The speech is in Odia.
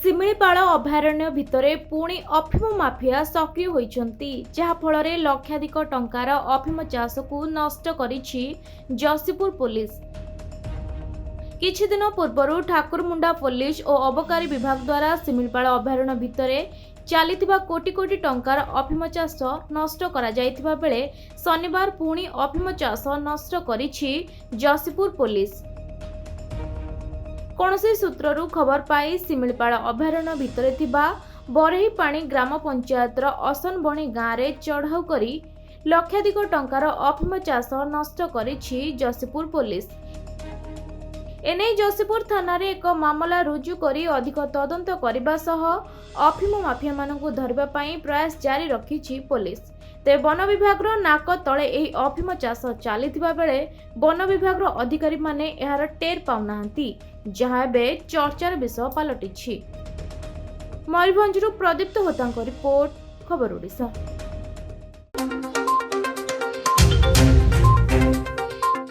ଶିମିଳିପାଳ ଅଭୟାରଣ୍ୟ ଭିତରେ ପୁଣି ଅଫିମ ମାଫିଆ ସକ୍ରିୟ ହୋଇଛନ୍ତି, ଯାହା ଫଳରେ ଲକ୍ଷାଧିକ ଟଙ୍କାର ଅଫିମ ଚାଷକୁ ନଷ୍ଟ କରିଛି ଯଶୀପୁର ପୋଲିସ। କିଛି ଦିନ ପୂର୍ବରୁ ଠାକୁରମୁଣ୍ଡା ପୋଲିସ ଓ ଅବକାରୀ ବିଭାଗ ଦ୍ୱାରା ଶିମିଳିପାଳ ଅଭୟାରଣ୍ୟ ଭିତରେ ଚାଲିଥିବା କୋଟି କୋଟି ଟଙ୍କାର ଅଫିମ ଚାଷ ନଷ୍ଟ କରାଯାଇଥିବା ବେଳେ ଶନିବାର ପୁଣି ଅଫିମ ଚାଷ ନଷ୍ଟ କରିଛି ଯଶୀପୁର ପୋଲିସ। କୌଣସି ସୂତ୍ରରୁ ଖବର ପାଇ ଶିମିଳିପାଳ ଅଭୟାରଣ୍ୟ ଭିତରେ ଥିବା ବରେହିପାଣି ଗ୍ରାମ ପଞ୍ଚାୟତର ଅସନବଣୀ ଗାଁରେ ଚଢ଼ାଉ କରି ଲକ୍ଷାଧିକ ଟଙ୍କାର ଅଫିମ ଚାଷ ନଷ୍ଟ କରିଛି ଯଶୀପୁର ପୋଲିସ। ଏନେଇ ଯଶୀପୁର ଥାନାରେ ଏକ ମାମଲା ରୁଜୁ କରି ଅଧିକ ତଦନ୍ତ କରିବା ସହ ଅଫିମ ମାଫିଆମାନଙ୍କୁ ଧରିବା ପାଇଁ ପ୍ରୟାସ ଜାରି ରଖିଛି ପୋଲିସ। ତେବେ ବନ ବିଭାଗର ନାକ ତଳେ ଏହି ଅଫିମ ଚାଷ ଚାଲିଥିବା ବେଳେ ବନ ବିଭାଗର ଅଧିକାରୀମାନେ ଏହାର ଟେର ପାଉନାହାନ୍ତି, ଯାହା ଏବେ ଚର୍ଚ୍ଚାର ବିଷୟ ପାଲଟିଛି। ମୟୂରଭଞ୍ଜରୁ ପ୍ରଦୀପ୍ତ ହୋତାଙ୍କ ରିପୋର୍ଟ, ଖବର ଓଡ଼ିଶା।